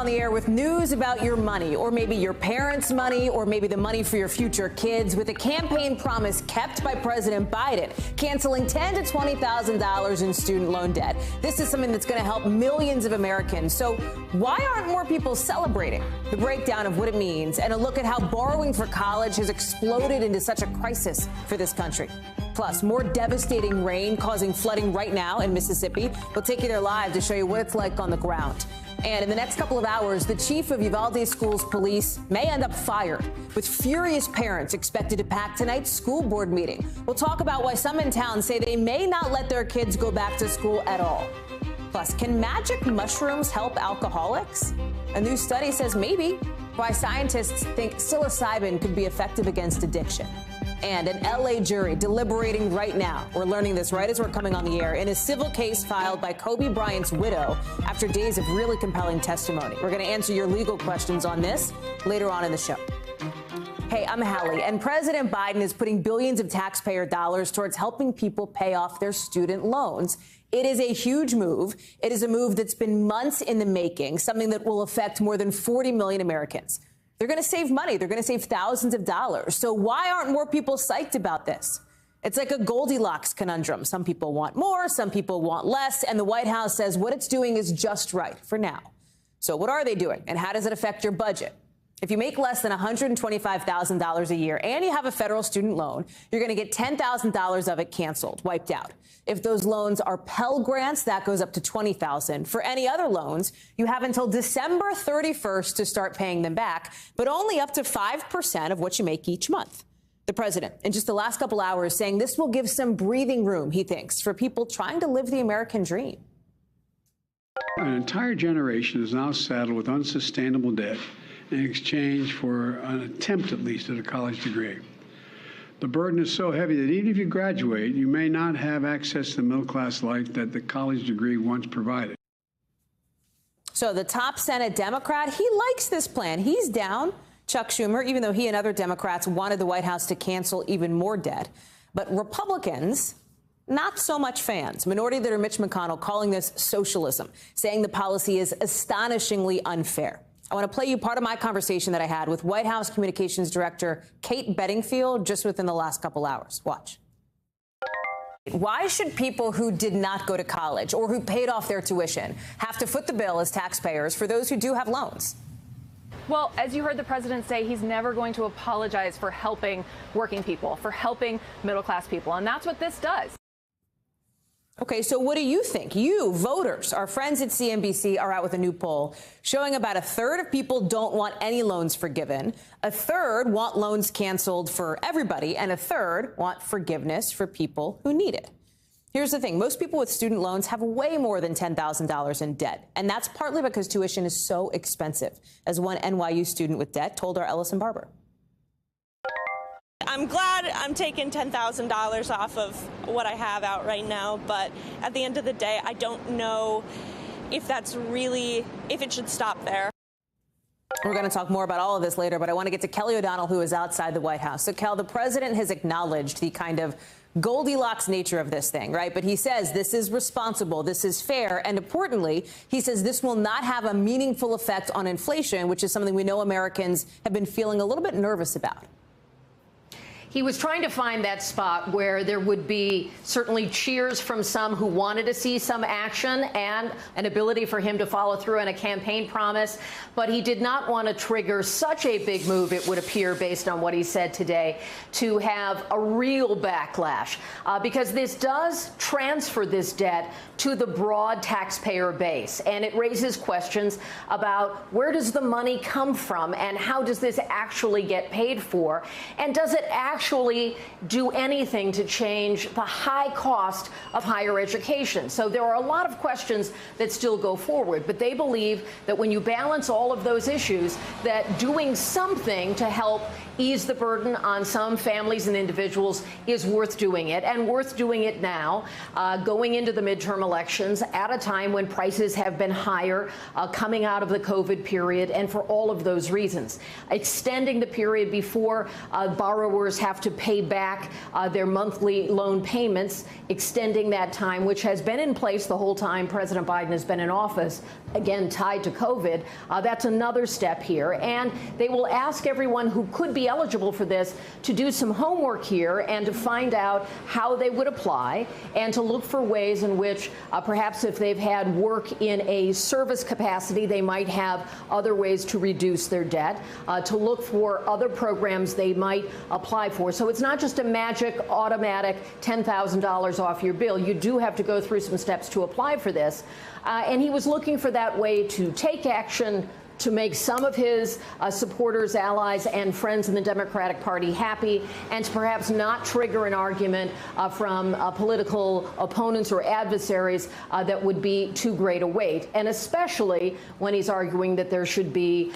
on the air with news about your money, or maybe your parents' money, or maybe the money for your future kids, with a campaign promise kept by President Biden, canceling $10,000 to $20,000 in student loan debt. This is something that's going to help millions of Americans. So why aren't more people celebrating? The breakdown of what it means and a look at how borrowing for college has exploded into such a crisis for this country. Plus, more devastating rain causing flooding right now in Mississippi. We'll take you there live to show you what it's like on the ground. And in the next couple of hours, the chief of Uvalde Schools Police may end up fired, with furious parents expected to pack tonight's school board meeting. We'll talk about why some in town say they may not let their kids go back to school at all. Plus, can magic mushrooms help alcoholics? A new study says maybe. Why scientists think psilocybin could be effective against addiction. And an L.A. jury deliberating right now. We're learning this right as we're coming on the air in a civil case filed by Kobe Bryant's widow after days of really compelling testimony. We're going to answer your legal questions on this later on in the show. Hey, I'm Hallie, and President Biden is putting billions of taxpayer dollars towards helping people pay off their student loans. It is a huge move. It is a move that's been months in the making, something that will affect more than 40 million Americans. They're going to save money. They're going to save thousands of dollars. So why aren't more people psyched about this? It's like a Goldilocks conundrum. Some people want more, some people want less, and the White House says what it's doing is just right for now. So what are they doing, and how does it affect your budget? If you make less than $125,000 a year and you have a federal student loan, you're going to get $10,000 of it canceled, wiped out. If those loans are Pell Grants, that goes up to $20,000. For any other loans, you have until December 31st to start paying them back, but only up to 5% of what you make each month. The president, in just the last couple hours, saying this will give some breathing room, he thinks, for people trying to live the American dream. An entire generation is now saddled with unsustainable debt in exchange for an attempt, at least, at a college degree. The burden is so heavy that even if you graduate, you may not have access to the middle-class life that the college degree once provided. So the top Senate Democrat, he likes this plan. He's down. Chuck Schumer, even though he and other Democrats wanted the White House to cancel even more debt. But Republicans, not so much fans. Minority Leader Mitch McConnell calling this socialism, saying the policy is astonishingly unfair. I want to play you part of my conversation that I had with White House Communications Director Kate Bedingfield just within the last couple hours. Watch. Why should people who did not go to college or who paid off their tuition have to foot the bill as taxpayers for those who do have loans? Well, as you heard the president say, he's never going to apologize for helping working people, for helping middle-class people. And that's what this does. OK, so what do you think? You, voters, our friends at CNBC are out with a new poll showing about a third of people don't want any loans forgiven. A third want loans canceled for everybody, and a third want forgiveness for people who need it. Here's the thing. Most people with student loans have way more than $10,000 in debt. And that's partly because tuition is so expensive, as one NYU student with debt told our Ellison Barber. I'm glad I'm taking $10,000 off of what I have out right now, but at the end of the day, I don't know if if it should stop there. We're going to talk more about all of this later, but I want to get to Kelly O'Donnell, who is outside the White House. So, Kel, the president has acknowledged the kind of Goldilocks nature of this thing, right? But he says this is responsible, this is fair, and importantly, he says this will not have a meaningful effect on inflation, which is something we know Americans have been feeling a little bit nervous about. He was trying to find that spot where there would be certainly cheers from some who wanted to see some action and an ability for him to follow through on a campaign promise. But he did not want to trigger such a big move, it would appear, based on what he said today, to have a real backlash, because this does transfer this debt to the broad taxpayer base. And it raises questions about where does the money come from and how does this actually get paid for? And does it actually do anything to change the high cost of higher education? So there are a lot of questions that still go forward, but they believe that when you balance all of those issues, that doing something to help ease the burden on some families and individuals is worth doing it, and worth doing it now, going into the midterm elections at a time when prices have been higher, coming out of the COVID period, and for all of those reasons. Extending the period before borrowers have to pay back their monthly loan payments, extending that time, which has been in place the whole time President Biden has been in office, again tied to COVID. That's another step here. And they will ask everyone who could be eligible for this to do some homework here and to find out how they would apply and to look for ways in which perhaps if they've had work in a service capacity, they might have other ways to reduce their debt, to look for other programs they might apply for. So it's not just a magic automatic $10,000 off your bill. You do have to go through some steps to apply for this. And he was looking for that way to take action to make some of his supporters, allies, and friends in the Democratic Party happy, and to perhaps not trigger an argument from political opponents or adversaries that would be too great a weight, and especially when he's arguing that there should be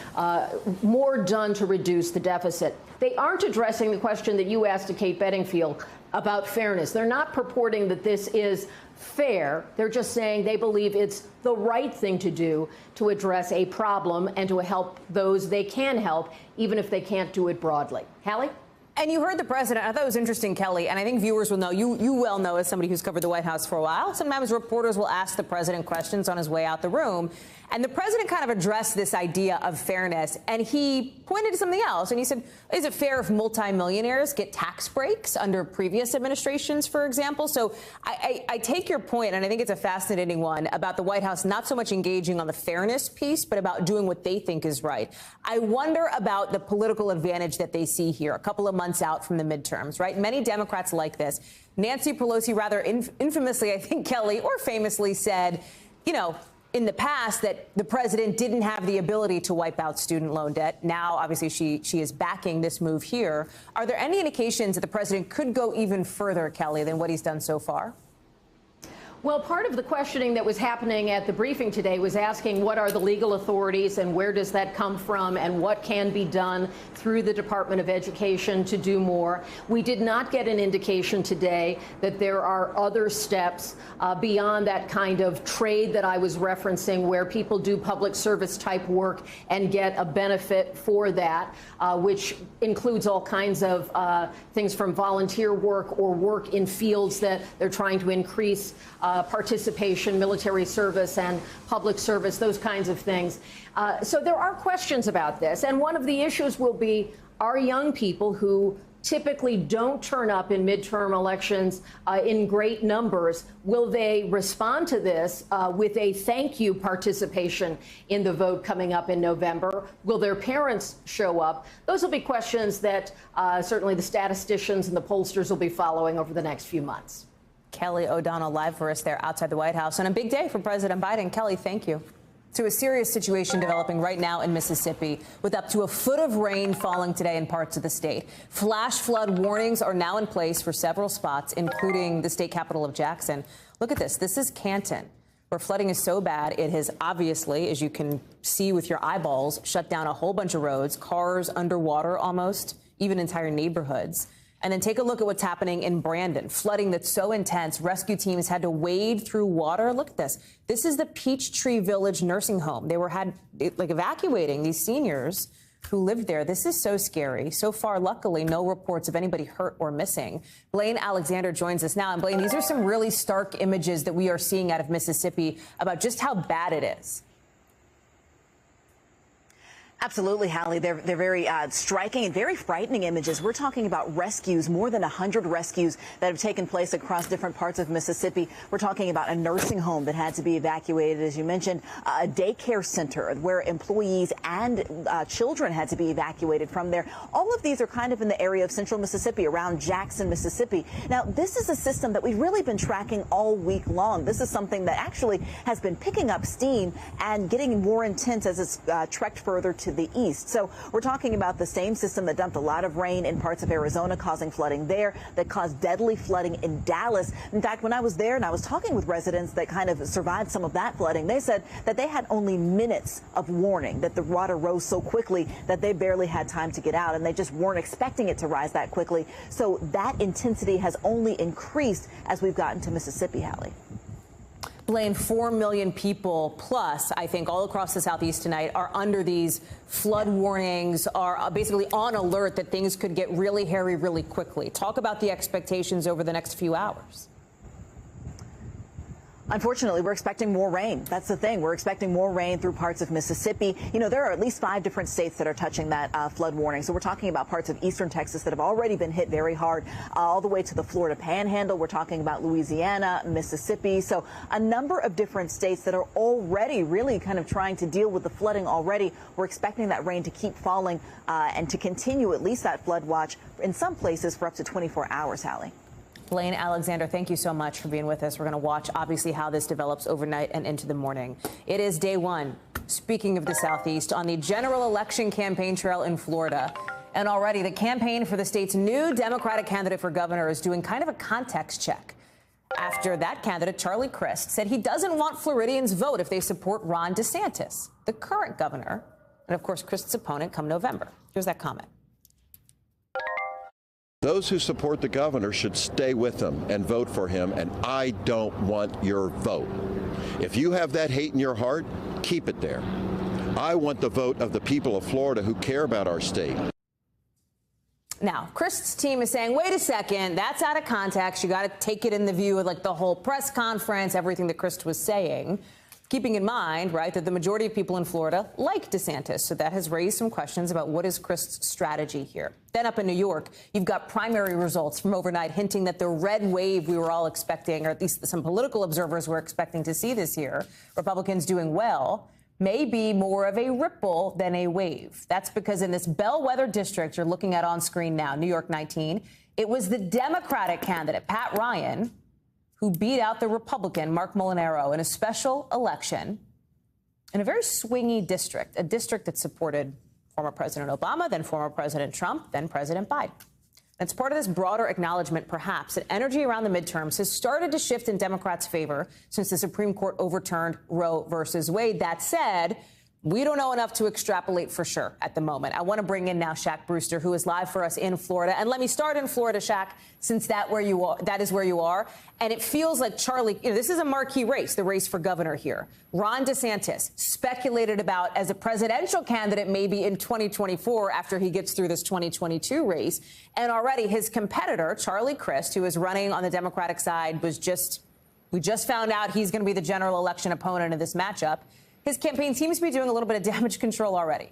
more done to reduce the deficit. They aren't addressing the question that you asked to Kate Bedingfield about fairness. They're not purporting that this is fair. They're just saying they believe it's the right thing to do to address a problem and to help those they can help, even if they can't do it broadly. Hallie? And you heard the president. I thought it was interesting, Kelly, and I think viewers will know, you well know as somebody who's covered the White House for a while, sometimes reporters will ask the president questions on his way out the room. And the president kind of addressed this idea of fairness, and he pointed to something else. And he said, is it fair if multimillionaires get tax breaks under previous administrations, for example? So I take your point, and I think it's a fascinating one, about the White House not so much engaging on the fairness piece, but about doing what they think is right. I wonder about the political advantage that they see here a couple of months out from the midterms, right? Many Democrats like this. Nancy Pelosi rather infamously, I think, Kelly, or famously said, you know, in the past that the president didn't have the ability to wipe out student loan debt. Now, obviously, she is backing this move here. Are there any indications that the president could go even further, Kelly, than what he's done so far? Well, part of the questioning that was happening at the briefing today was asking what are the legal authorities and where does that come from and what can be done through the Department of Education to do more. We did not get an indication today that there are other steps beyond that kind of trade that I was referencing where people do public service type work and get a benefit for that, which includes all kinds of things from volunteer work or work in fields that they're trying to increase participation, military service and public service, those kinds of things. So there are questions about this. And one of the issues will be, are young people who typically don't turn up in midterm elections in great numbers, will they respond to this with a thank you participation in the vote coming up in November? Will their parents show up? Those will be questions that certainly the statisticians and the pollsters will be following over the next few months. Kelly O'Donnell live for us there outside the White House on a big day for President Biden. Kelly, thank you. To a serious situation developing right now in Mississippi with up to a foot of rain falling today in parts of the state. Flash flood warnings are now in place for several spots, including the state capital of Jackson. Look at this. This is Canton, where flooding is so bad it has obviously, as you can see with your eyeballs, shut down a whole bunch of roads, cars underwater almost, even entire neighborhoods. And then take a look at what's happening in Brandon. Flooding that's so intense, rescue teams had to wade through water. Look at this. This is the Peachtree Village nursing home. They were evacuating these seniors who lived there. This is so scary. So far, luckily, no reports of anybody hurt or missing. Blaine Alexander joins us now. And Blaine, these are some really stark images that we are seeing out of Mississippi about just how bad it is. Absolutely, Hallie. They're very striking and very frightening images. We're talking about rescues, more than 100 rescues that have taken place across different parts of Mississippi. We're talking about a nursing home that had to be evacuated, as you mentioned, a daycare center where employees and children had to be evacuated from there. All of these are kind of in the area of central Mississippi, around Jackson, Mississippi. Now, this is a system that we've really been tracking all week long. This is something that actually has been picking up steam and getting more intense as it's trekked further to the east. So we're talking about the same system that dumped a lot of rain in parts of Arizona, causing flooding there, that caused deadly flooding in Dallas. In fact, when I was there and I was talking with residents that kind of survived some of that flooding, they said that they had only minutes of warning, that the water rose so quickly that they barely had time to get out, and they just weren't expecting it to rise that quickly. So that intensity has only increased as we've gotten to Mississippi, Hallie. Blaine, 4 million people plus, I think, all across the Southeast tonight are under these flood warnings, are basically on alert that things could get really hairy really quickly. Talk about the expectations over the next few hours. Unfortunately, we're expecting more rain. That's the thing. We're expecting more rain through parts of Mississippi. You know, there are at least 5 different states that are touching that flood warning. So we're talking about parts of eastern Texas that have already been hit very hard, all the way to the Florida Panhandle. We're talking about Louisiana, Mississippi. So a number of different states that are already really kind of trying to deal with the flooding already. We're expecting that rain to keep falling and to continue at least that flood watch in some places for up to 24 hours, Hallie. Blaine Alexander, thank you so much for being with us. We're going to watch, obviously, how this develops overnight and into the morning. It is day one, speaking of the Southeast, on the general election campaign trail in Florida. And already the campaign for the state's new Democratic candidate for governor is doing kind of a context check after that candidate, Charlie Crist, said he doesn't want Floridians vote if they support Ron DeSantis, the current governor, and, of course, Crist's opponent come November. Here's that comment. Those who support the governor should stay with him and vote for him, and I don't want your vote. If you have that hate in your heart, keep it there. I want the vote of the people of Florida who care about our state. Now, Crist's team is saying, wait a second, that's out of context. You got to take it in the view of like the whole press conference, everything that Crist was saying. Keeping in mind, right, that the majority of people in Florida like DeSantis. So that has raised some questions about what is Crist's strategy here. Then up in New York, you've got primary results from overnight hinting that the red wave we were all expecting, or at least some political observers were expecting to see this year, Republicans doing well, may be more of a ripple than a wave. That's because in this bellwether district you're looking at on screen now, New York 19, it was the Democratic candidate, Pat Ryan, who beat out the Republican, Mark Molinaro, in a special election in a very swingy district, a district that supported former President Obama, then former President Trump, then President Biden. It's part of this broader acknowledgement, perhaps, that energy around the midterms has started to shift in Democrats' favor since the Supreme Court overturned Roe versus Wade. That said, we don't know enough to extrapolate for sure at the moment. I want to bring in now Shaq Brewster, who is live for us in Florida. And let me start in Florida, Shaq, since that is where you are. And it feels like Charlie, this is a marquee race, the race for governor here. Ron DeSantis, speculated about as a presidential candidate maybe in 2024 after he gets through this 2022 race. And already his competitor, Charlie Crist, who is running on the Democratic side, we just found out he's going to be the general election opponent in this matchup. His campaign seems to be doing a little bit of damage control already.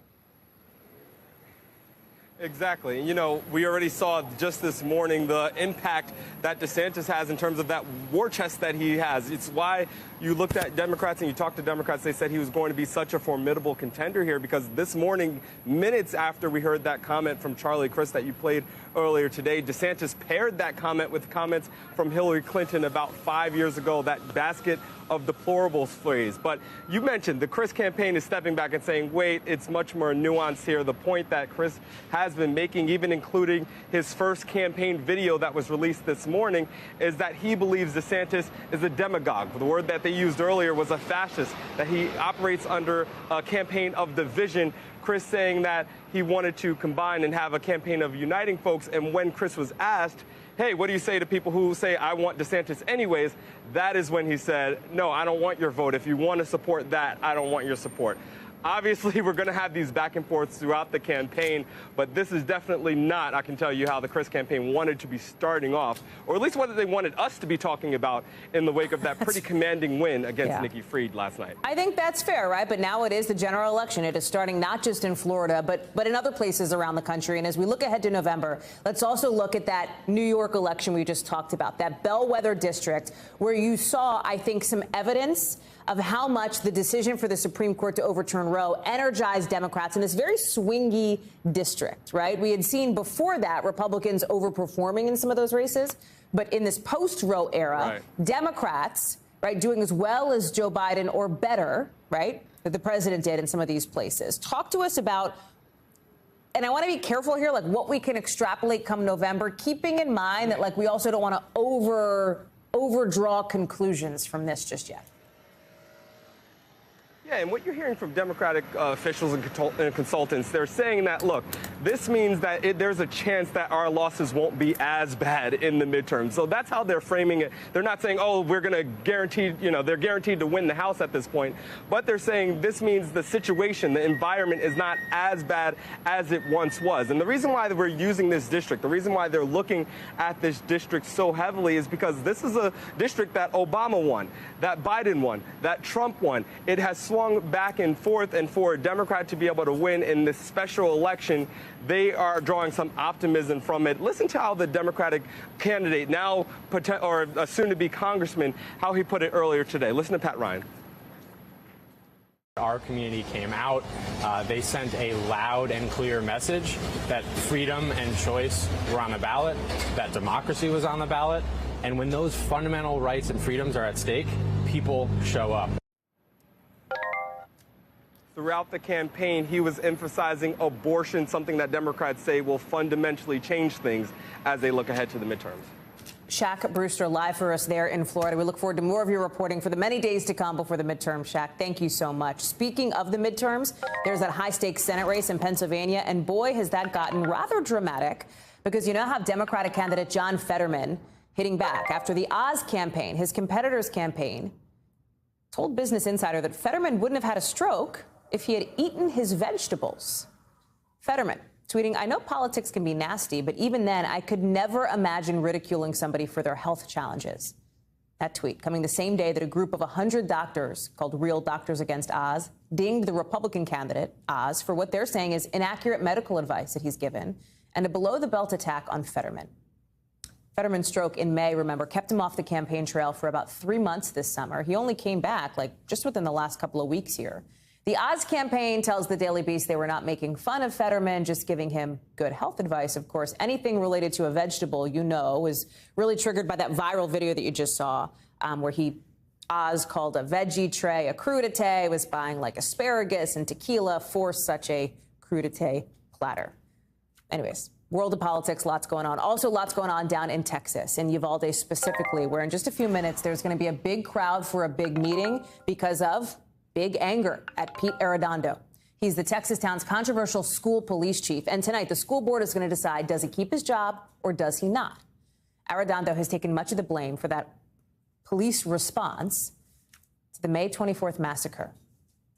Exactly. You know, we already saw just this morning the impact that DeSantis has in terms of that war chest that he has. It's why you looked at Democrats and you talked to Democrats. They said he was going to be such a formidable contender here because this morning, minutes after we heard that comment from Charlie Crist that you played earlier today, DeSantis paired that comment with comments from Hillary Clinton about 5 years ago, that basket of deplorables phrase. But you mentioned the Crist campaign is stepping back and saying, wait, it's much more nuanced here. The point that Crist has been making, even including his first campaign video that was released this morning, is that he believes DeSantis is a demagogue. The word that they used earlier was a fascist, that he operates under a campaign of division. Crist saying that he wanted to combine and have a campaign of uniting folks. And when Crist was asked, hey, what do you say to people who say, I want DeSantis anyways? That is when he said, no, I don't want your vote. If you want to support that, I don't want your support. Obviously, we're going to have these back and forths throughout the campaign, but this is definitely not, I can tell you, how the Crist campaign wanted to be starting off, or at least what they wanted us to be talking about in the wake of that pretty commanding win against Nikki Fried last night. I think that's fair, right? But now it is the general election. It is starting not just in Florida, but in other places around the country. And as we look ahead to November, let's also look at that New York election we just talked about, that bellwether district where you saw, I think, some evidence of how much the decision for the Supreme Court to overturn Roe energized Democrats in this very swingy district, right? We had seen before that Republicans overperforming in some of those races, but in this post-Roe era, Democrats right? Doing as well as Joe Biden or better, right, that the president did in some of these places. Talk to us about, and I want to be careful here, like what we can extrapolate come November, keeping in mind that like we also don't want to overdraw conclusions from this just yet. Yeah, and what you're hearing from Democratic officials and consultants, they're saying that, look, this means that there's a chance that our losses won't be as bad in the midterm. So that's how they're framing it. They're not saying, oh, we're going to guarantee, they're guaranteed to win the House at this point. But they're saying this means the situation, the environment is not as bad as it once was. And the reason why we're using this district, the reason why they're looking at this district so heavily is because this is a district that Obama won, that Biden won, that Trump won. It has swung back and forth, and for a Democrat to be able to win in this special election, they are drawing some optimism from it. Listen to how the Democratic candidate, now or a soon-to-be congressman, how he put it earlier today. Listen to Pat Ryan. Our community came out. They sent a loud and clear message that freedom and choice were on the ballot, that democracy was on the ballot, and when those fundamental rights and freedoms are at stake, people show up. Throughout the campaign, he was emphasizing abortion, something that Democrats say will fundamentally change things as they look ahead to the midterms. Shaq Brewster live for us there in Florida. We look forward to more of your reporting for the many days to come before the midterm, Shaq. Thank you so much. Speaking of the midterms, there's that high-stakes Senate race in Pennsylvania, and boy, has that gotten rather dramatic, because you now have Democratic candidate John Fetterman hitting back after the Oz campaign, his competitor's campaign, told Business Insider that Fetterman wouldn't have had a stroke if he had eaten his vegetables. Fetterman tweeting, "I know politics can be nasty, but even then, I could never imagine ridiculing somebody for their health challenges." That tweet coming the same day that a group of 100 doctors called Real Doctors Against Oz dinged the Republican candidate, Oz, for what they're saying is inaccurate medical advice that he's given and a below-the-belt attack on Fetterman. Fetterman's stroke in May, remember, kept him off the campaign trail for about 3 months this summer. He only came back, just within the last couple of weeks here. The Oz campaign tells the Daily Beast they were not making fun of Fetterman, just giving him good health advice. Of course, anything related to a vegetable, was really triggered by that viral video that you just saw, where Oz called a veggie tray a crudité, was buying asparagus and tequila for such a crudité platter. Anyways, world of politics, lots going on. Also, lots going on down in Texas, in Uvalde specifically, where in just a few minutes there's going to be a big crowd for a big meeting because of big anger at Pete Arredondo. He's the Texas town's controversial school police chief. And tonight, the school board is going to decide, does he keep his job or does he not? Arredondo has taken much of the blame for that police response to the May 24th massacre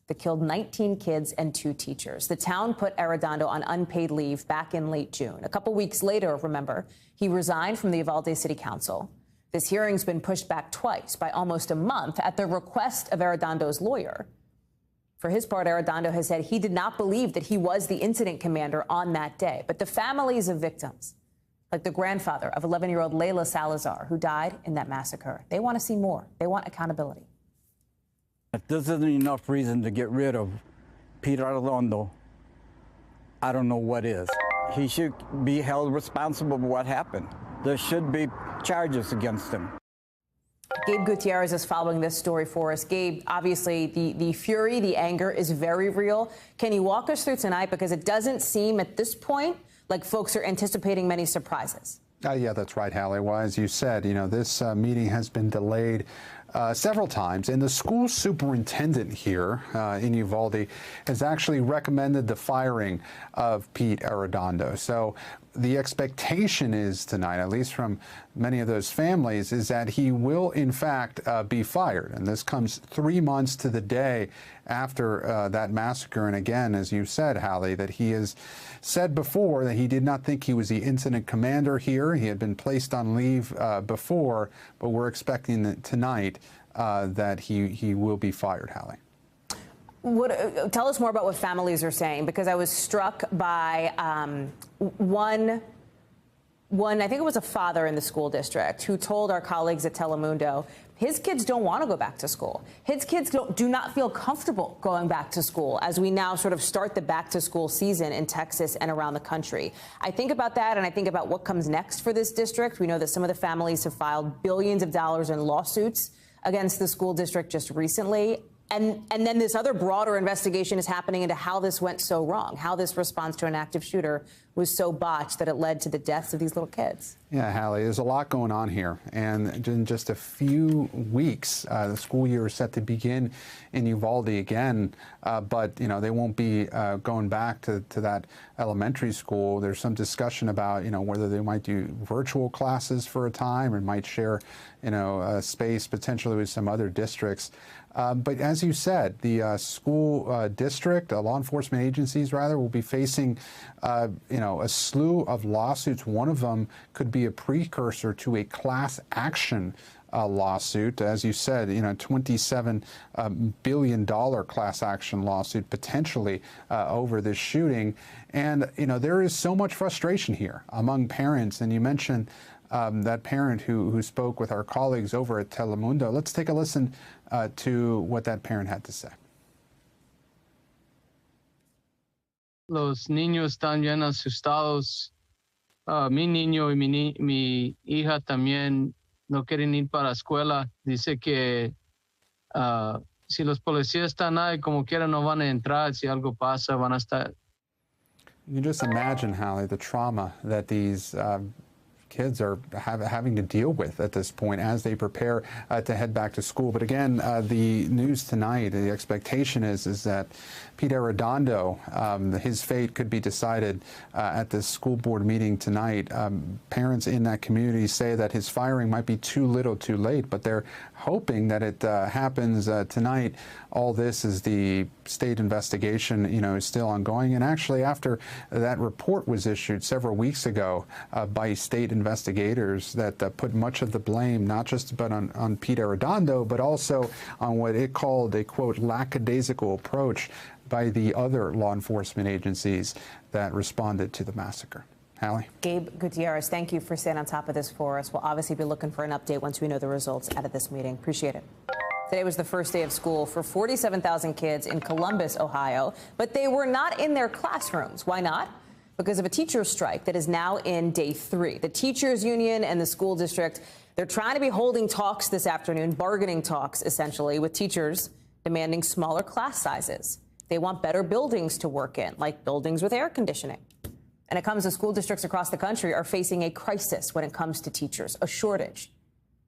that killed 19 kids and 2 teachers. The town put Arredondo on unpaid leave back in late June. A couple weeks later, remember, he resigned from the Uvalde City Council. This hearing's been pushed back twice by almost a month at the request of Arredondo's lawyer. For his part, Arredondo has said he did not believe that he was the incident commander on that day. But the families of victims, like the grandfather of 11-year-old Layla Salazar, who died in that massacre, they want to see more. They want accountability. If this isn't enough reason to get rid of Pete Arredondo, I don't know what is. He should be held responsible for what happened. There should be charges against him. Gabe Gutierrez is following this story for us. Gabe, obviously, the fury, the anger is very real. Can you walk us through tonight? Because it doesn't seem at this point like folks are anticipating many surprises. Yeah, that's right, Hallie. Well, as you said, this meeting has been delayed several times, and the school superintendent here in Uvalde has actually recommended the firing of Pete Arredondo. So the expectation is tonight, at least from many of those families, is that he will, in fact, be fired. And this comes 3 months to the day after that massacre. And again, as you said, Hallie, that he has said before that he did not think he was the incident commander here. He had been placed on leave before, but we're expecting that tonight that he will be fired, Hallie. Tell us more about what families are saying, because I was struck by one, I think it was a father in the school district, who told our colleagues at Telemundo his kids don't want to go back to school. His kids do not feel comfortable going back to school as we now sort of start the back to school season in Texas and around the country. I think about that, and I think about what comes next for this district. We know that some of the families have filed billions of dollars in lawsuits against the school district just recently. And then this other broader investigation is happening into how this went so wrong, how this response to an active shooter was so botched that it led to the deaths of these little kids. Yeah, Hallie, there's a lot going on here. And in just a few weeks, the school year is set to begin in Uvalde again. But, you know, they won't be going back to that elementary school. There's some discussion about, you know, whether they might do virtual classes for a time or might share, you know, space potentially with some other districts. But as you said, the school district, law enforcement agencies, rather, will be facing, you know, a slew of lawsuits. One of them could be a precursor to a class action lawsuit. As you said, you know, $27 billion class action lawsuit potentially over this shooting. And, you know, there is so much frustration here among parents. And you mentioned that parent who spoke with our colleagues over at Telemundo. Let's take a listen to what that parent had to say. Los niños están bien asustados. Mi niño y mi hija también no quieren ir para la escuela. Dice que si los policías están ahí, como quiera no van a entrar. Si algo pasa, van a estar. You can just imagine, Hallie, the trauma that these kids are having to deal with at this point as they prepare to head back to school. But again, the news tonight, the expectation is that Pete Arredondo, his fate could be decided at the school board meeting tonight. Parents in that community say that his firing might be too little too late, but they're hoping that it happens tonight. All this is the state investigation, you know, is still ongoing. And actually, after that report was issued several weeks ago by state investigators that put much of the blame, not just about on Pete Arredondo, but also on what it called a, quote, lackadaisical approach by the other law enforcement agencies that responded to the massacre. Hallie? Gabe Gutierrez, thank you for staying on top of this for us. We'll obviously be looking for an update once we know the results out of this meeting. Appreciate it. Today was the first day of school for 47,000 kids in Columbus, Ohio, but they were not in their classrooms. Why not? Because of a teacher's strike that is now in day 3. The teachers union and the school district, they're trying to be holding talks this afternoon, bargaining talks essentially, with teachers demanding smaller class sizes. They want better buildings to work in, like buildings with air conditioning. And it comes to school districts across the country are facing a crisis when it comes to teachers, a shortage.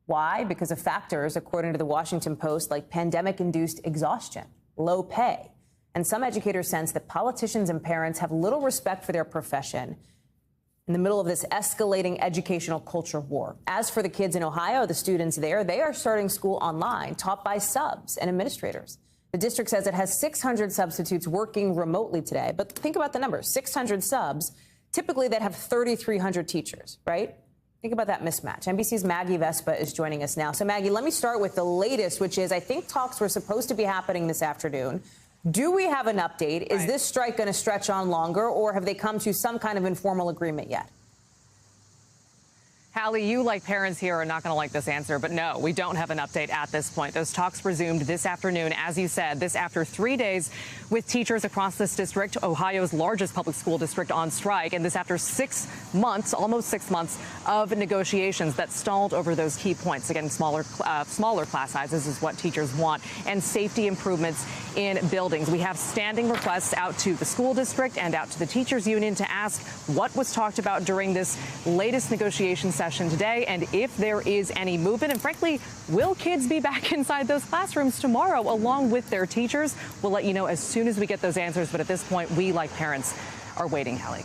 Why? Because of factors, according to the Washington Post, like pandemic-induced exhaustion, low pay. And some educators sense that politicians and parents have little respect for their profession in the middle of this escalating educational culture war. As for the kids in Ohio, the students there, they are starting school online, taught by subs and administrators. The district says it has 600 substitutes working remotely today. But think about the numbers, 600 subs. Typically, they'd have 3,300 teachers, right? Think about that mismatch. NBC's Maggie Vespa is joining us now. So, Maggie, let me start with the latest, which is I think talks were supposed to be happening this afternoon. Do we have an update? Is this strike going to stretch on longer, or have they come to some kind of informal agreement yet? Hallie, you, like parents here, are not going to like this answer, but no, we don't have an update at this point. Those talks resumed this afternoon, as you said, this after 3 days with teachers across this district, Ohio's largest public school district, on strike, and this after 6 months, almost 6 months of negotiations that stalled over those key points. Again, smaller class sizes is what teachers want, and safety improvements in buildings. We have standing requests out to the school district and out to the teachers union to ask what was talked about during this latest negotiation session today, and if there is any movement, and frankly, will kids be back inside those classrooms tomorrow along with their teachers? We'll let you know as soon as we get those answers, but at this point, we, like parents, are waiting, Hallie.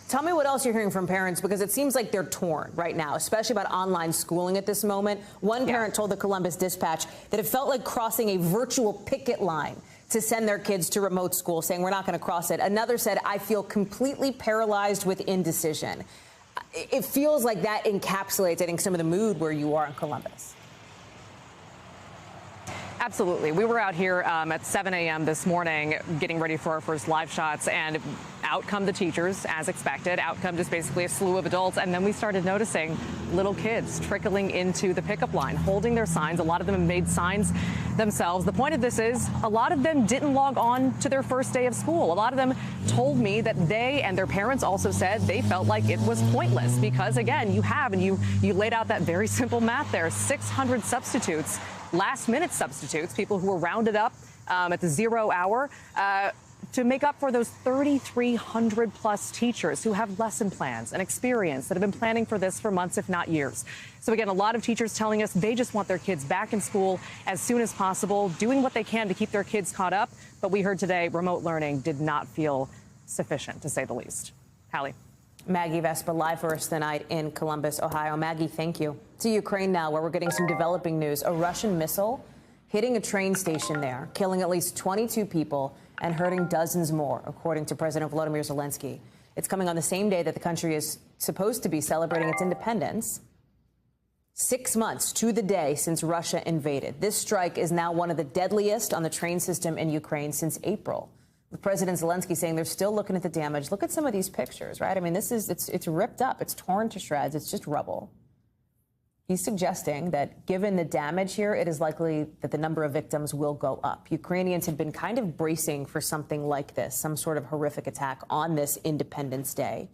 Tell me what else you're hearing from parents, because it seems like they're torn right now, especially about online schooling at this moment. One parent told the Columbus Dispatch that it felt like crossing a virtual picket line to send their kids to remote school, saying we're not going to cross it. Another said, I feel completely paralyzed with indecision. It feels like that encapsulates, I think, some of the mood where you are in Columbus. Absolutely. We were out here at 7 a.m. this morning getting ready for our first live shots, and Out come the teachers, as expected. Out come just basically a slew of adults. And then we started noticing little kids trickling into the pickup line, holding their signs. A lot of them have made signs themselves. The point of this is a lot of them didn't log on to their first day of school. A lot of them told me that they and their parents also said they felt like it was pointless because, again, you laid out that very simple math there, 600 substitutes, last-minute substitutes, people who were rounded up at the 0 hour to make up for those 3,300 plus teachers who have lesson plans and experience that have been planning for this for months, if not years. So again, a lot of teachers telling us they just want their kids back in school as soon as possible, doing what they can to keep their kids caught up. But we heard today remote learning did not feel sufficient, to say the least. Hallie. Maggie Vespa live for us tonight in Columbus, Ohio. Maggie, thank you. To Ukraine now, where we're getting some developing news. A Russian missile hitting a train station there, killing at least 22 people and hurting dozens more, according to President Volodymyr Zelensky. It's coming on the same day that the country is supposed to be celebrating its independence, 6 months to the day since Russia invaded. This strike is now one of the deadliest on the train system in Ukraine since April. With President Zelensky saying they're still looking at the damage. Look at some of these pictures, right? I mean, it's ripped up. It's torn to shreds. It's just rubble. He's suggesting that given the damage here, it is likely that the number of victims will go up. Ukrainians have been kind of bracing for something like this, some sort of horrific attack on this Independence Day.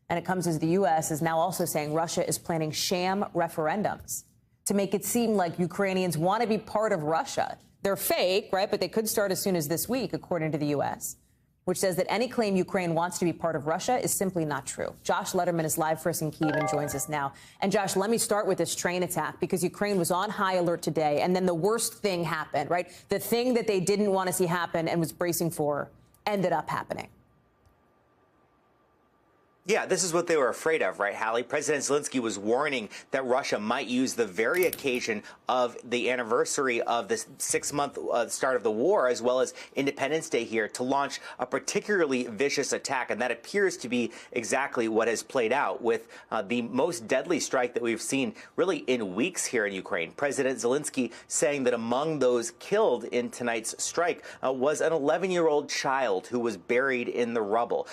And it comes as the U.S. is now also saying Russia is planning sham referendums to make it seem like Ukrainians want to be part of Russia. They're fake, right? But they could start as soon as this week, according to the U.S., which says that any claim Ukraine wants to be part of Russia is simply not true. Josh Letterman is live for us in Kyiv and joins us now. And Josh, let me start with this train attack because Ukraine was on high alert today. And then the worst thing happened, right? The thing that they didn't want to see happen and was bracing for ended up happening. Yeah, this is what they were afraid of, right, Hallie? President Zelensky was warning that Russia might use the very occasion of the anniversary of the 6-month start of the war, as well as Independence Day here, to launch a particularly vicious attack. And that appears to be exactly what has played out with the most deadly strike that we've seen really in weeks here in Ukraine. President Zelensky saying that among those killed in tonight's strike was an 11-year-old child who was buried in the rubble,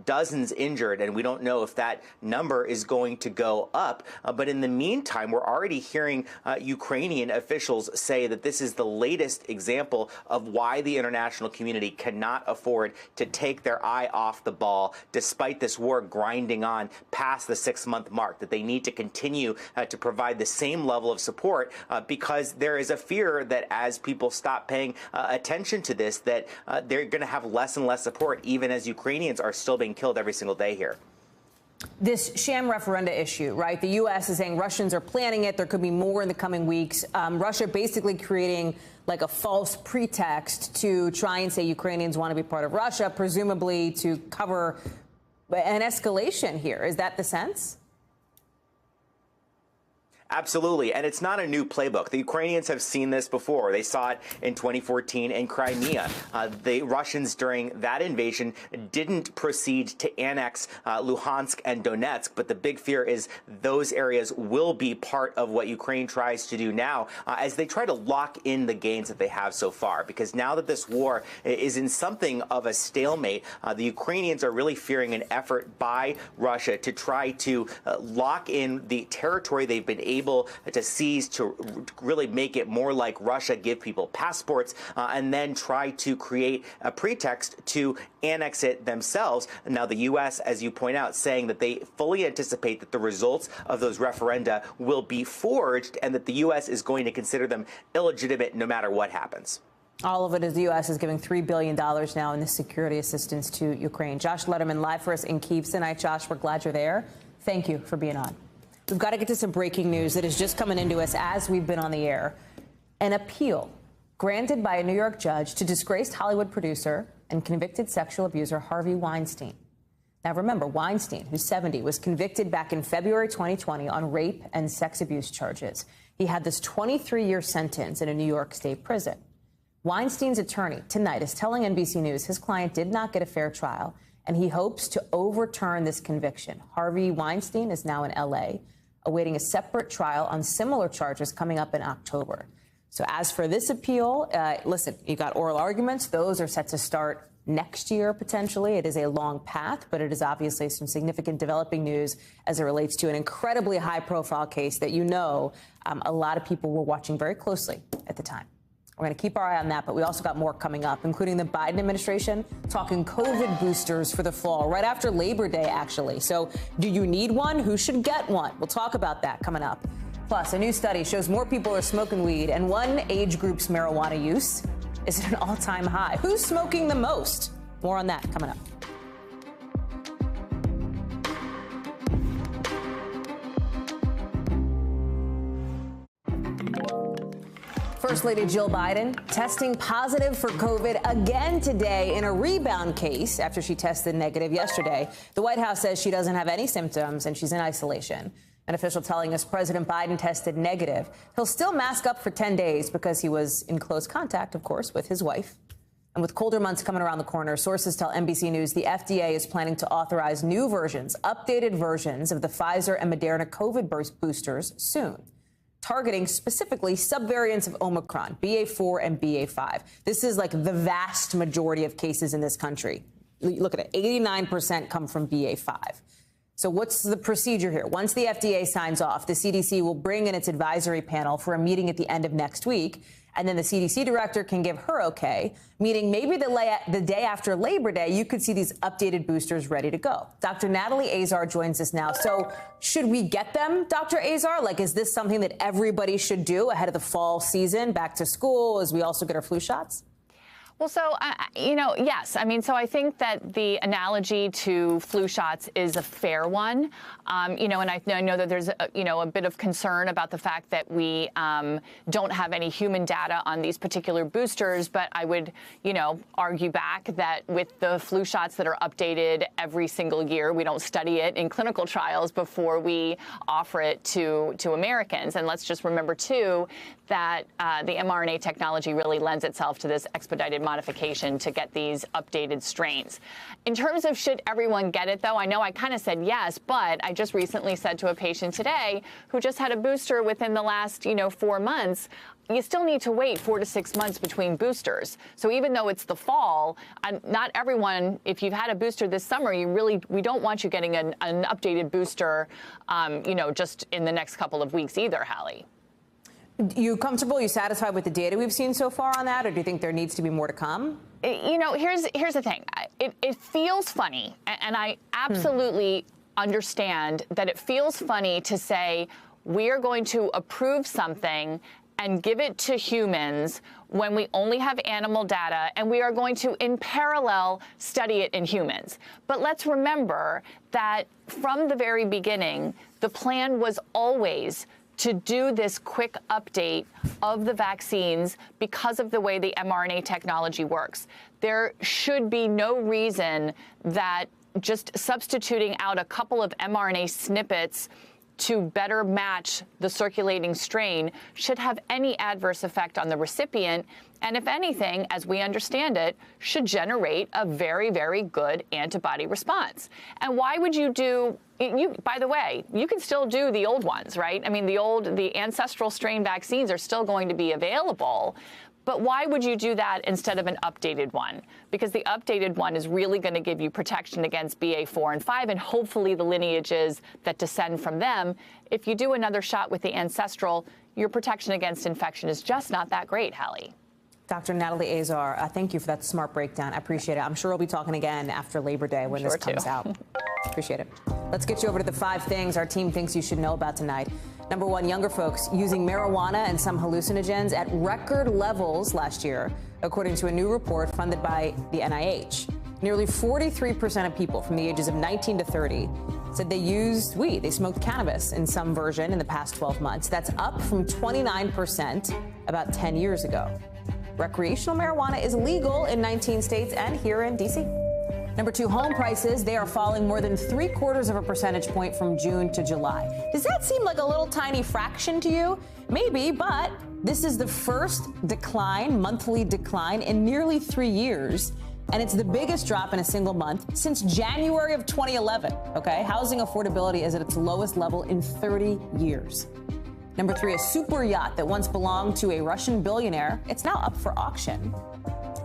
dozens injured, and we don't know if that number is going to go up. But in the meantime, we're already hearing Ukrainian officials say that this is the latest example of why the international community cannot afford to take their eye off the ball, despite this war grinding on past the 6-month mark, that they need to continue to provide the same level of support because there is a fear that as people stop paying attention to this, that they're going to have less and less support, even as Ukrainians are still being killed every single day here. This sham referenda issue, right? The U.S. is saying Russians are planning it. There could be more in the coming weeks. Russia basically creating like a false pretext to try and say Ukrainians want to be part of Russia, presumably to cover an escalation here. Is that the sense? Absolutely. And it's not a new playbook. The Ukrainians have seen this before. They saw it in 2014 in Crimea. The Russians during that invasion didn't proceed to annex Luhansk and Donetsk. But the big fear is those areas will be part of what Ukraine tries to do now as they try to lock in the gains that they have so far. Because now that this war is in something of a stalemate, the Ukrainians are really fearing an effort by Russia to try to lock in the territory they've been able to seize, to really make it more like Russia, give people passports, and then try to create a pretext to annex it themselves. Now, the U.S., as you point out, saying that they fully anticipate that the results of those referenda will be forged and that the U.S. is going to consider them illegitimate no matter what happens. All of it is the U.S. is giving $3 billion now in this security assistance to Ukraine. Josh Letterman live for us in Kyiv tonight. Josh, we're glad you're there. Thank you for being on. We've got to get to some breaking news that is just coming into us as we've been on the air. An appeal granted by a New York judge to disgraced Hollywood producer and convicted sexual abuser Harvey Weinstein. Now, remember, Weinstein, who's 70, was convicted back in February 2020 on rape and sex abuse charges. He had this 23-year sentence in a New York state prison. Weinstein's attorney tonight is telling NBC News his client did not get a fair trial, and he hopes to overturn this conviction. Harvey Weinstein is now in L.A., awaiting a separate trial on similar charges coming up in October. So as for this appeal, listen, you got oral arguments. Those are set to start next year, potentially. It is a long path, but it is obviously some significant developing news as it relates to an incredibly high-profile case that a lot of people were watching very closely at the time. We're going to keep our eye on that, but we also got more coming up, including the Biden administration talking COVID boosters for the fall, right after Labor Day, actually. So do you need one? Who should get one? We'll talk about that coming up. Plus, a new study shows more people are smoking weed, and one age group's marijuana use is at an all-time high. Who's smoking the most? More on that coming up. First Lady Jill Biden testing positive for COVID again today in a rebound case after she tested negative yesterday. The White House says she doesn't have any symptoms and she's in isolation. An official telling us President Biden tested negative. He'll still mask up for 10 days because he was in close contact, of course, with his wife. And with colder months coming around the corner, sources tell NBC News the FDA is planning to authorize new versions, updated versions of the Pfizer and Moderna COVID boosters soon, targeting specifically subvariants of Omicron, BA4 and BA5. This is like the vast majority of cases in this country. Look at it, 89% come from BA5. So what's the procedure here? Once the FDA signs off, the CDC will bring in its advisory panel for a meeting at the end of next week. And then the CDC director can give her okay, meaning maybe the day after Labor Day, you could see these updated boosters ready to go. Dr. Natalie Azar joins us now. So should we get them, Dr. Azar? Like, is this something that everybody should do ahead of the fall season, back to school, as we also get our flu shots? Well, so, yes. I mean, so I think that the analogy to flu shots is a fair one. And I know that there's, a bit of concern about the fact that we don't have any human data on these particular boosters. But I would, argue back that with the flu shots that are updated every single year, we don't study it in clinical trials before we offer it to Americans. And let's just remember, too, that the mRNA technology really lends itself to this expedited modification to get these updated strains. In terms of should everyone get it, though, I know I kind of said yes, but I just recently said to a patient today who just had a booster within the last, 4 months, you still need to wait 4 to 6 months between boosters. So even though it's the fall, not everyone, if you've had a booster this summer, we don't want you getting an updated booster, just in the next couple of weeks either, Hallie. You comfortable? Are you satisfied with the data we've seen so far on that, or do you think there needs to be more to come? Here's the thing. It feels funny, and I absolutely understand that it feels funny to say we are going to approve something and give it to humans when we only have animal data, and we are going to, in parallel, study it in humans. But let's remember that from the very beginning, the plan was always to do this quick update of the vaccines because of the way the mRNA technology works. There should be no reason that just substituting out a couple of mRNA snippets to better match the circulating strain should have any adverse effect on the recipient, and if anything, as we understand it, should generate a very, very good antibody response. And why would you do, by the way, you can still do the old ones, right? I mean, the ancestral strain vaccines are still going to be available. But why would you do that instead of an updated one? Because the updated one is really going to give you protection against BA4 and 5 and hopefully the lineages that descend from them. If you do another shot with the ancestral, your protection against infection is just not that great, Hallie. Dr. Natalie Azar, thank you for that smart breakdown. I appreciate it. I'm sure we'll be talking again after Labor Day when this comes out. Appreciate it. Let's get you over to the 5 things our team thinks you should know about tonight. Number 1, younger folks using marijuana and some hallucinogens at record levels last year, according to a new report funded by the NIH. Nearly 43% of people from the ages of 19 to 30 said they used weed. They smoked cannabis in some version in the past 12 months. That's up from 29% about 10 years ago. Recreational marijuana is legal in 19 states and here in D.C. Number 2, home prices, they are falling more than 0.75 percentage point from June to July. Does that seem like a little tiny fraction to you? Maybe, but this is the first monthly decline in nearly 3 years. And it's the biggest drop in a single month since January of 2011. Okay, housing affordability is at its lowest level in 30 years. Number 3, a super yacht that once belonged to a Russian billionaire, it's now up for auction.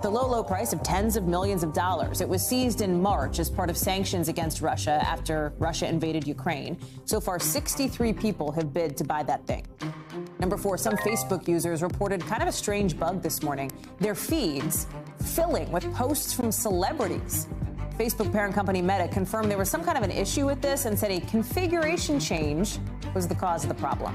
the low price of tens of millions of dollars. It was seized in March as part of sanctions against Russia after Russia invaded Ukraine. So far, 63 people have bid to buy that thing. Number 4, some Facebook users reported kind of a strange bug this morning. Their feeds filling with posts from celebrities. Facebook parent company Meta confirmed there was some kind of an issue with this and said a configuration change was the cause of the problem.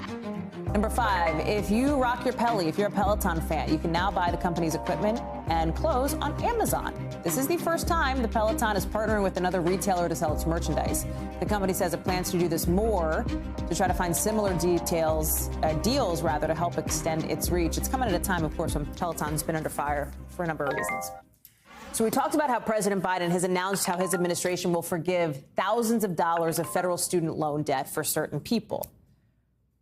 Number 5, if you rock your Pelly, if you're a Peloton fan, you can now buy the company's equipment and clothes on Amazon. This is the first time the Peloton is partnering with another retailer to sell its merchandise. The company says it plans to do this more to try to find similar deals to help extend its reach. It's coming at a time, of course, when Peloton's been under fire for a number of reasons. So we talked about how President Biden has announced how his administration will forgive thousands of dollars of federal student loan debt for certain people.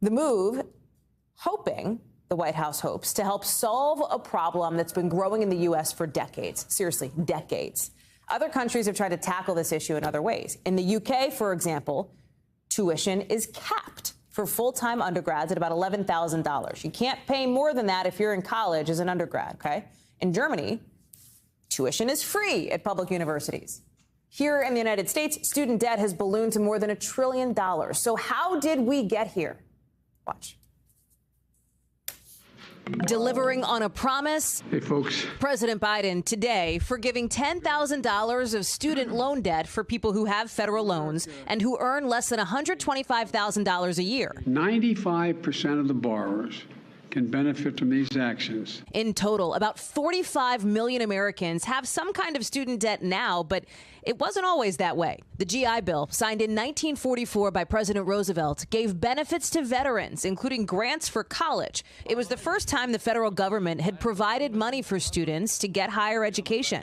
The move, the White House hopes, to help solve a problem that's been growing in the U.S. for decades. Seriously, decades. Other countries have tried to tackle this issue in other ways. In the U.K., for example, tuition is capped for full-time undergrads at about $11,000. You can't pay more than that if you're in college as an undergrad, okay? In Germany, tuition is free at public universities. Here in the United States, student debt has ballooned to more than $1 trillion. So how did we get here? Watch. Delivering on a promise. Hey, folks. President Biden today forgiving $10,000 of student loan debt for people who have federal loans and who earn less than $125,000 a year. 95% of the borrowers can benefit from these actions. In total, about 45 million Americans have some kind of student debt now, but it wasn't always that way. The GI Bill, signed in 1944 by President Roosevelt, gave benefits to veterans, including grants for college. It was the first time the federal government had provided money for students to get higher education.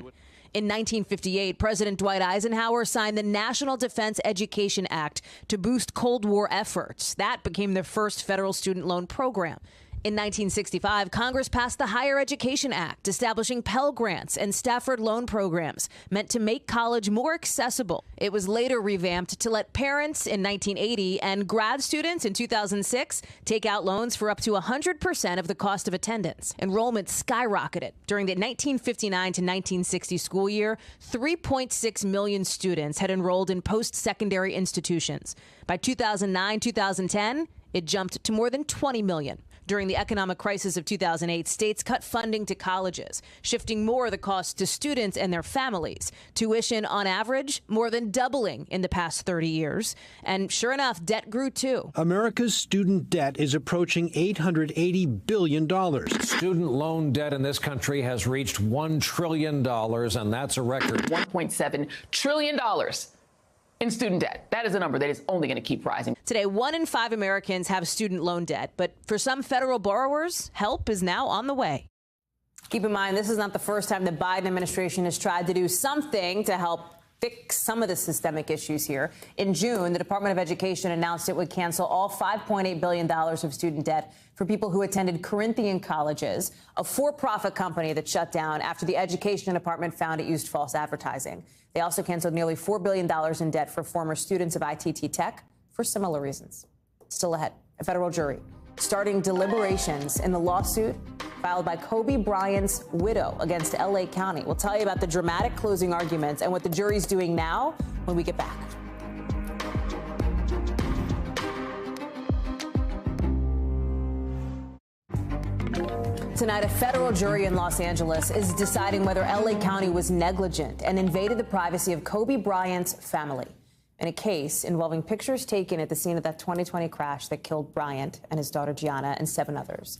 In 1958, President Dwight Eisenhower signed the National Defense Education Act to boost Cold War efforts. That became the first federal student loan program. In 1965, Congress passed the Higher Education Act, establishing Pell Grants and Stafford Loan programs meant to make college more accessible. It was later revamped to let parents in 1980 and grad students in 2006 take out loans for up to 100% of the cost of attendance. Enrollment skyrocketed. During the 1959 to 1960 school year, 3.6 million students had enrolled in post-secondary institutions. By 2009-2010, it jumped to more than 20 million. During the economic crisis of 2008, states cut funding to colleges, shifting more of the cost to students and their families. Tuition, on average, more than doubling in the past 30 years. And sure enough, debt grew, too. America's student debt is approaching $880 billion. Student loan debt in this country has reached $1 trillion, and that's a record. $1.7 trillion. In student debt. That is a number that is only going to keep rising. Today, 1 in 5 Americans have student loan debt, but for some federal borrowers, help is now on the way. Keep in mind, this is not the first time the Biden administration has tried to do something to help fix some of the systemic issues here. In June, the Department of Education announced it would cancel all $5.8 billion of student debt for people who attended Corinthian colleges, a for-profit company that shut down after the Education Department found it used false advertising. They also canceled nearly $4 billion in debt for former students of ITT Tech for similar reasons. Still ahead, a federal jury starting deliberations in the lawsuit filed by Kobe Bryant's widow against L.A. County. We'll tell you about the dramatic closing arguments and what the jury's doing now when we get back. Tonight, a federal jury in Los Angeles is deciding whether L.A. County was negligent and invaded the privacy of Kobe Bryant's family in a case involving pictures taken at the scene of that 2020 crash that killed Bryant and his daughter Gianna and 7 others.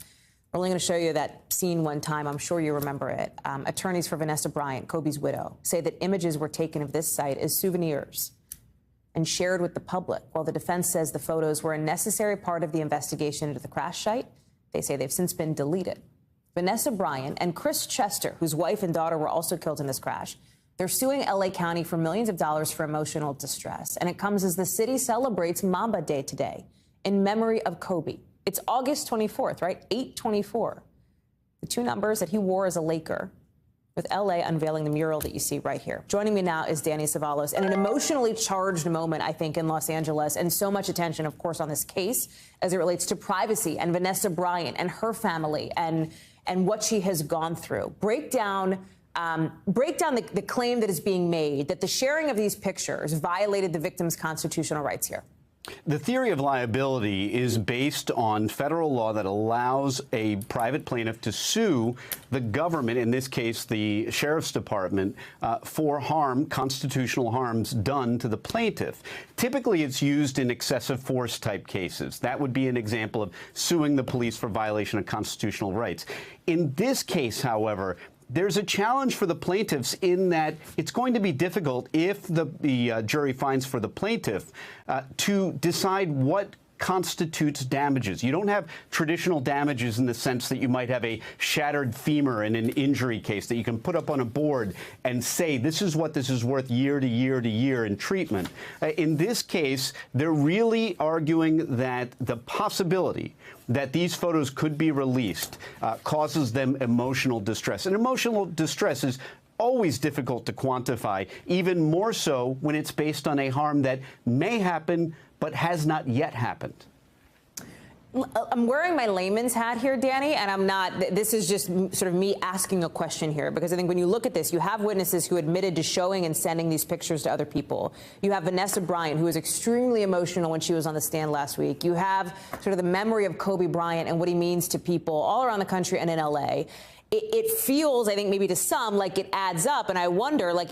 We're only going to show you that scene one time. I'm sure you remember it. Attorneys for Vanessa Bryant, Kobe's widow, say that images were taken of this site as souvenirs and shared with the public, while the defense says the photos were a necessary part of the investigation into the crash site. They say they've since been deleted. Vanessa Bryant and Chris Chester, whose wife and daughter were also killed in this crash, they're suing L.A. County for millions of dollars for emotional distress. And it comes as the city celebrates Mamba Day today in memory of Kobe. It's August 24th, right? 8/24. The 2 numbers that he wore as a Laker, with L.A. unveiling the mural that you see right here. Joining me now is Danny Cevallos. And an emotionally charged moment, I think, in Los Angeles, and so much attention, of course, on this case as it relates to privacy and Vanessa Bryant and her family and what she has gone through. Break down Break down the claim that is being made that the sharing of these pictures violated the victim's constitutional rights here. The theory of liability is based on federal law that allows a private plaintiff to sue the government, in this case the sheriff's department, for harm, constitutional harms done to the plaintiff. Typically, it's used in excessive force type cases. That would be an example of suing the police for violation of constitutional rights. In this case, however, there's a challenge for the plaintiffs in that it's going to be difficult if the jury finds for the plaintiff to decide what constitutes damages. You don't have traditional damages in the sense that you might have a shattered femur in an injury case that you can put up on a board and say this is what this is worth year to year to year in treatment. In this case, they're really arguing that the possibility that these photos could be released causes them emotional distress. And emotional distress is always difficult to quantify, even more so when it's based on a harm that may happen but has not yet happened. I'm wearing my layman's hat here, Danny, and I'm not. This is just sort of me asking a question here, because I think when you look at this, you have witnesses who admitted to showing and sending these pictures to other people. You have Vanessa Bryant, who was extremely emotional when she was on the stand last week. You have sort of the memory of Kobe Bryant and what he means to people all around the country and in L.A. It feels, I think, maybe to some like it adds up, and I wonder, like,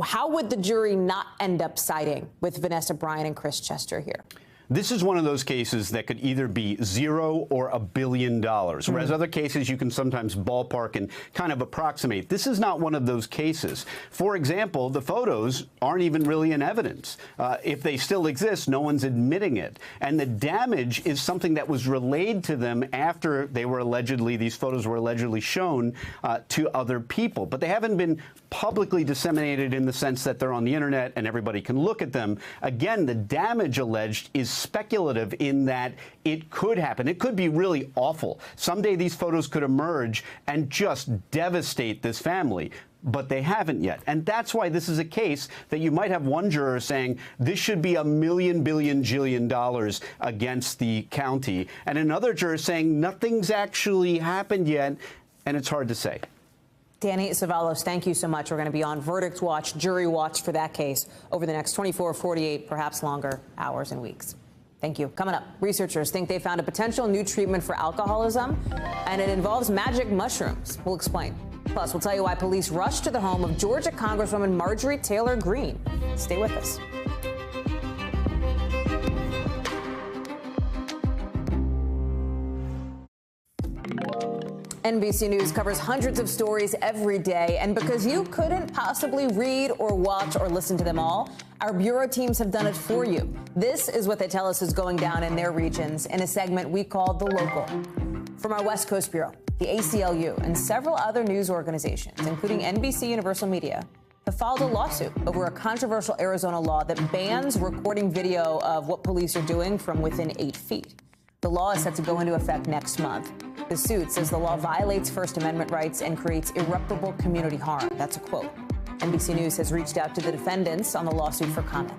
how would the jury not end up siding with Vanessa Bryant and Chris Chester here? This is one of those cases that could either be $0 or $1 billion, whereas other cases you can sometimes ballpark and kind of approximate. This is not one of those cases. For example, the photos aren't even really in evidence. If they still exist, no one's admitting it. And the damage is something that was relayed to them after they were allegedly, these photos were allegedly shown to other people. But they haven't been publicly disseminated in the sense that they're on the internet and everybody can look at them. Again, the damage alleged is speculative in that it could happen. It could be really awful. Someday these photos could emerge and just devastate this family. But they haven't yet. And that's why this is a case that you might have one juror saying this should be $1 million, billion, jillion dollars against the county, and another juror saying nothing's actually happened yet, and it's hard to say. Danny Cevallos, thank you so much. We're going to be on verdict watch, jury watch for that case over the next 24, 48, perhaps longer hours and weeks. Thank you. Coming up, researchers think they found a potential new treatment for alcoholism, and it involves magic mushrooms. We'll explain. Plus, we'll tell you why police rushed to the home of Georgia Congresswoman Marjorie Taylor Greene. Stay with us. NBC News covers hundreds of stories every day, and because you couldn't possibly read or watch or listen to them all, our bureau teams have done it for you. This is what they tell us is going down in their regions in a segment we call The Local. From our West Coast Bureau, the ACLU, and several other news organizations, including NBC Universal Media, have filed a lawsuit over a controversial Arizona law that bans recording video of what police are doing from within 8 feet. The law is set to go into effect next month. The suit says the law violates First Amendment rights and creates irreparable community harm. That's a quote. NBC News has reached out to the defendants on the lawsuit for comment.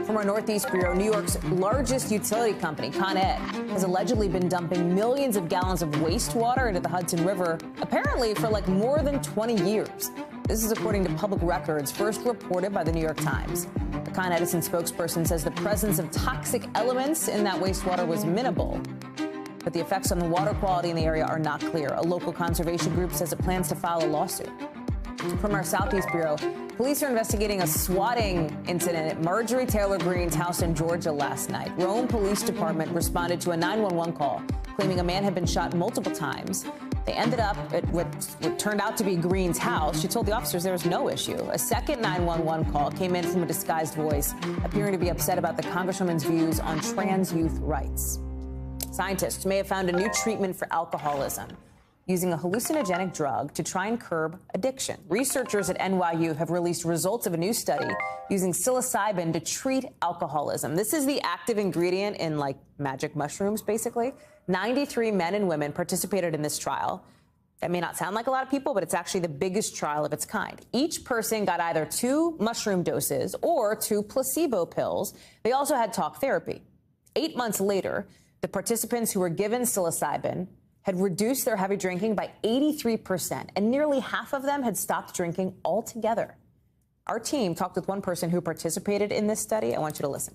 From our Northeast Bureau, New York's largest utility company, Con Ed, has allegedly been dumping millions of gallons of wastewater into the Hudson River, apparently for like more than 20 years. This is according to public records first reported by the New York Times. The Con Edison spokesperson says the presence of toxic elements in that wastewater was minimal, but the effects on the water quality in the area are not clear. A local conservation group says it plans to file a lawsuit. From our Southeast Bureau, police are investigating a swatting incident at Marjorie Taylor Greene's house in Georgia last night. Rome Police Department responded to a 911 call claiming a man had been shot multiple times. They ended up at what turned out to be Greene's house. She told the officers there was no issue. A second 911 call came in from a disguised voice, appearing to be upset about the Congresswoman's views on trans youth rights. Scientists may have found a new treatment for alcoholism, using a hallucinogenic drug to try and curb addiction. Researchers at NYU have released results of a new study using psilocybin to treat alcoholism. This is the active ingredient in, like, magic mushrooms, basically. 93 men and women participated in this trial. That may not sound like a lot of people, but it's actually the biggest trial of its kind. Each person got either 2 mushroom doses or 2 placebo pills. They also had talk therapy. 8 months later, the participants who were given psilocybin had reduced their heavy drinking by 83%, and nearly half of them had stopped drinking altogether. Our team talked with one person who participated in this study. I want you to listen.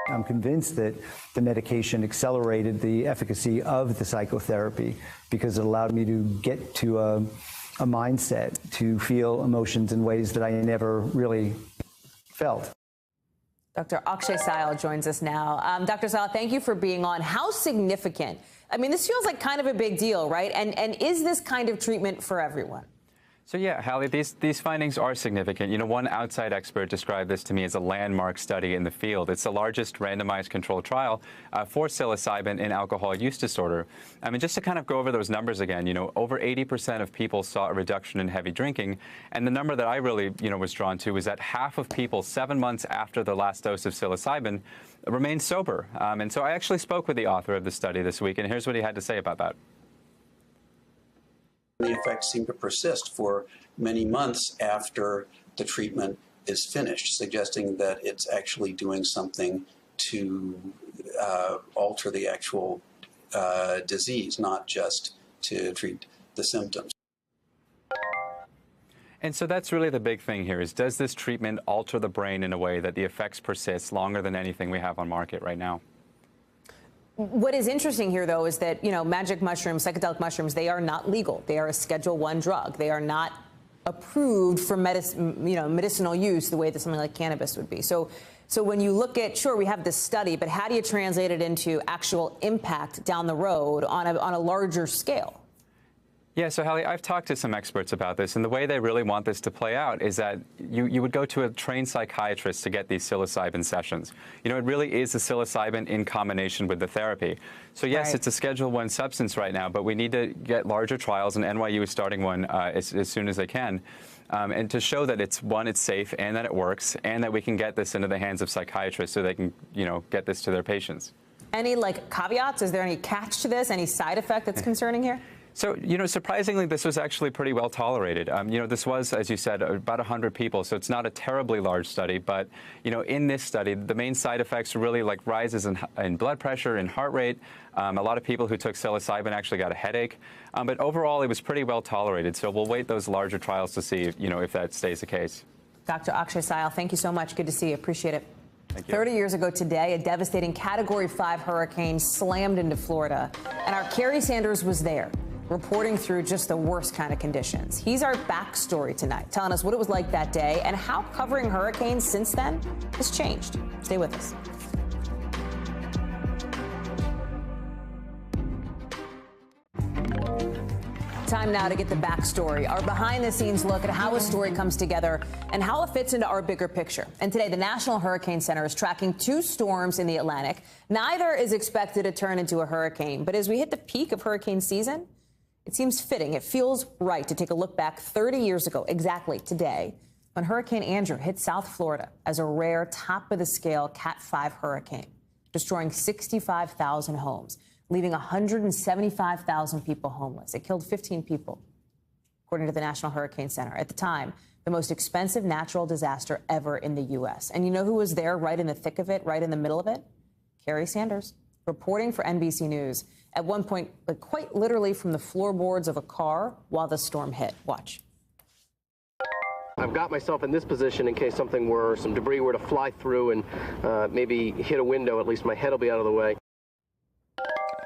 I'm convinced that the medication accelerated the efficacy of the psychotherapy because it allowed me to get to a mindset to feel emotions in ways that I never really felt. Dr. Akshay Syal joins us now. Dr. Syal, thank you for being on. How significant? I mean, this feels like kind of a big deal, right? And is this kind of treatment for everyone? So yeah, Hallie, these findings are significant. You know, one outside expert described this to me as a landmark study in the field. It's the largest randomized controlled trial for psilocybin in alcohol use disorder. I mean, just to kind of go over those numbers again, you know, over 80% of people saw a reduction in heavy drinking. And the number that I really, was drawn to was that half of people 7 months after the last dose of psilocybin remained sober. And so I actually spoke with the author of the study this week, and here's what he had to say about that. The effects seem to persist for many months after the treatment is finished, suggesting that it's actually doing something to alter the actual disease, not just to treat the symptoms. And so that's really the big thing here is, does this treatment alter the brain in a way that the effects persist longer than anything we have on market right now? What is interesting here, though, is that, magic mushrooms, psychedelic mushrooms, they are not legal. They are a Schedule I drug. They are not approved for medicinal use the way that something like cannabis would be. So when you look at, sure, we have this study, but how do you translate it into actual impact down the road on a larger scale? Yeah, so Hallie, I've talked to some experts about this, and the way they really want this to play out is that you would go to a trained psychiatrist to get these psilocybin sessions. It really is the psilocybin in combination with the therapy. So yes, right. It's a Schedule I substance right now, but we need to get larger trials, and NYU is starting one as soon as they can. And to show that it's safe and that it works, and that we can get this into the hands of psychiatrists so they can, get this to their patients. Any caveats? Is there any catch to this? Any side effect that's concerning here? So, surprisingly, this was actually pretty well tolerated. This was, as you said, about 100 people, so it's not a terribly large study. But, in this study, the main side effects were really like rises in blood pressure and heart rate. A lot of people who took psilocybin actually got a headache. But overall, it was pretty well tolerated. So we'll wait those larger trials to see, if that stays the case. Dr. Akshay Syal, thank you so much. Good to see you. Appreciate it. Thank you. 30 years ago today, a devastating Category 5 hurricane slammed into Florida, and our Kerry Sanders was there, reporting through just the worst kind of conditions. He's our backstory tonight, telling us what it was like that day and how covering hurricanes since then has changed. Stay with us. Time now to get the backstory, our behind-the-scenes look at how a story comes together and how it fits into our bigger picture. And today, the National Hurricane Center is tracking 2 storms in the Atlantic. Neither is expected to turn into a hurricane, but as we hit the peak of hurricane season, it seems fitting. It feels right to take a look back 30 years ago, exactly today, when Hurricane Andrew hit South Florida as a rare top-of-the-scale Cat 5 hurricane, destroying 65,000 homes, leaving 175,000 people homeless. It killed 15 people, according to the National Hurricane Center. At the time, the most expensive natural disaster ever in the U.S. And you know who was there right in the thick of it, right in the middle of it? Kerry Sanders, reporting for NBC News. At one point, quite literally from the floorboards of a car while the storm hit. Watch. I've got myself in this position in case some debris were to fly through and maybe hit a window. At least my head will be out of the way.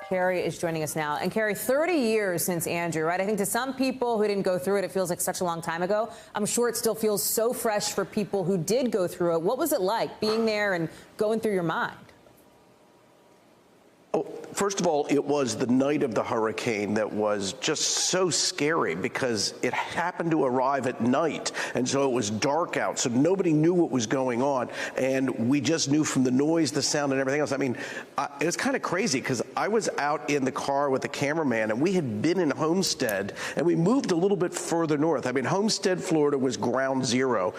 Kerry is joining us now. And Kerry, 30 years since Andrew, right? I think to some people who didn't go through it, it feels like such a long time ago. I'm sure it still feels so fresh for people who did go through it. What was it like being there and going through your mind? First of all, it was the night of the hurricane that was just so scary because it happened to arrive at night, and so it was dark out, so nobody knew what was going on, and we just knew from the noise, the sound, and everything else. I mean, it was kind of crazy because I was out in the car with the cameraman, and we had been in Homestead, and we moved a little bit further north. I mean, Homestead, Florida was ground zero.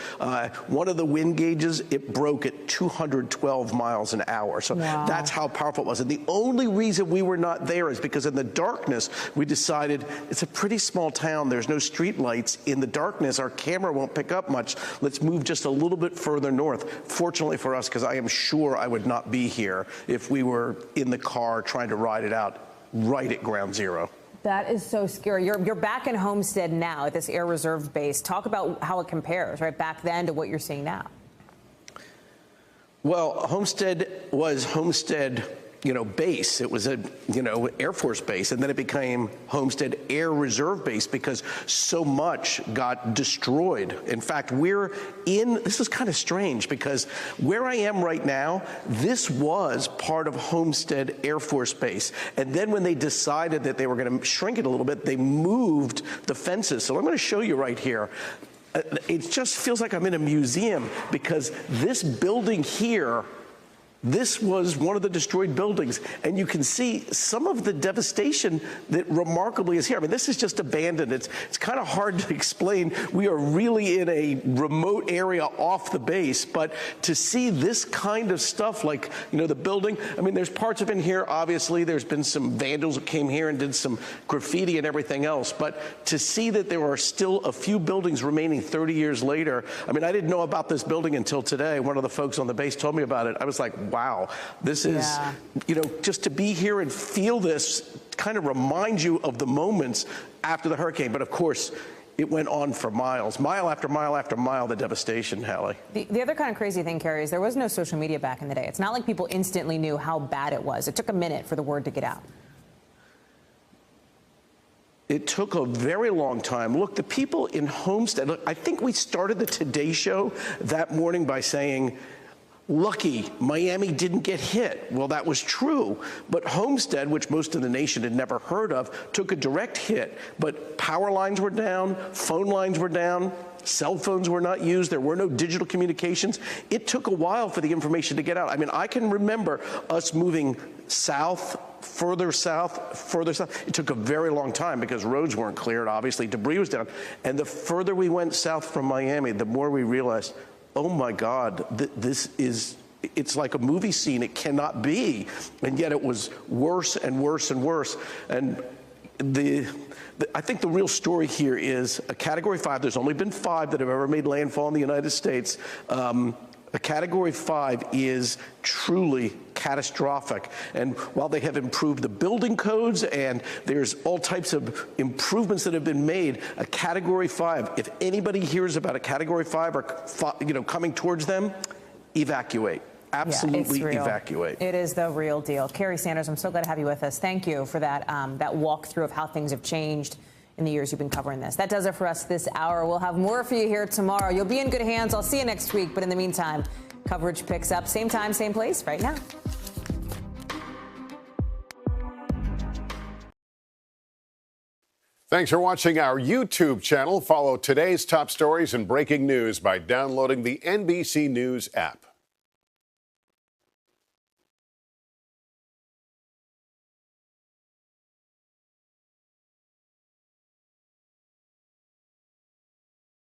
One of the wind gauges, it broke at 212 miles an hour, so wow. That's how powerful it was. And the only reason we were not there is because in the darkness, we decided it's a pretty small town. There's no street lights. In the darkness, our camera won't pick up much. Let's move just a little bit further north. Fortunately for us, because I am sure I would not be here if we were in the car trying to ride it out right at ground zero. That is so scary. You're back in Homestead now at this Air Reserve base. Talk about how it compares, right, back then to what you're seeing now. Well, Homestead was Homestead, base. It was a, Air Force base, and then it became Homestead Air Reserve Base because so much got destroyed. In fact, this is kind of strange because where I am right now, this was part of Homestead Air Force Base. And then when they decided that they were going to shrink it a little bit, they moved the fences. So I'm going to show you right here. It just feels like I'm in a museum because this building here, this was one of the destroyed buildings, and you can see some of the devastation that remarkably is here. I mean, this is just abandoned. It's kind of hard to explain. We are really in a remote area off the base, but to see this kind of stuff, like, the building, I mean, there's parts of it in here, obviously, there's been some vandals that came here and did some graffiti and everything else, but to see that there are still a few buildings remaining 30 years later, I mean, I didn't know about this building until today. One of the folks on the base told me about it. I was like, wow, this is, just to be here and feel this kind of reminds you of the moments after the hurricane. But of course, it went on for miles, mile after mile after mile, the devastation, Hallie. The other kind of crazy thing, Carrie, is there was no social media back in the day. It's not like people instantly knew how bad it was. It took a minute for the word to get out. It took a very long time. Look, the people in Homestead, look, I think we started the Today Show that morning by saying, lucky Miami didn't get hit. Well, that was true. But Homestead, which most of the nation had never heard of, took a direct hit. But power lines were down, phone lines were down, cell phones were not used, there were no digital communications. It took a while for the information to get out. I mean, I can remember us moving south, further south, further south. It took a very long time because roads weren't cleared, obviously, debris was down. And the further we went south from Miami, the more we realized, oh my God, it's like a movie scene. It cannot be. And yet it was worse and worse and worse. And I think the real story here is a Category 5. There's only been 5 that have ever made landfall in the United States. A Category 5 is truly catastrophic. And while they have improved the building codes and there's all types of improvements that have been made, a Category 5, if anybody hears about a Category 5 or coming towards them, evacuate. Absolutely evacuate. It is the real deal. Carrie Sanders, I'm so glad to have you with us. Thank you for that walkthrough of how things have changed in the years you've been covering this. That does it for us this hour. We'll have more for you here tomorrow. You'll be in good hands. I'll see you next week. But in the meantime, coverage picks up. Same time, same place right now. Thanks for watching our YouTube channel. Follow today's top stories and breaking news by downloading the NBC News app.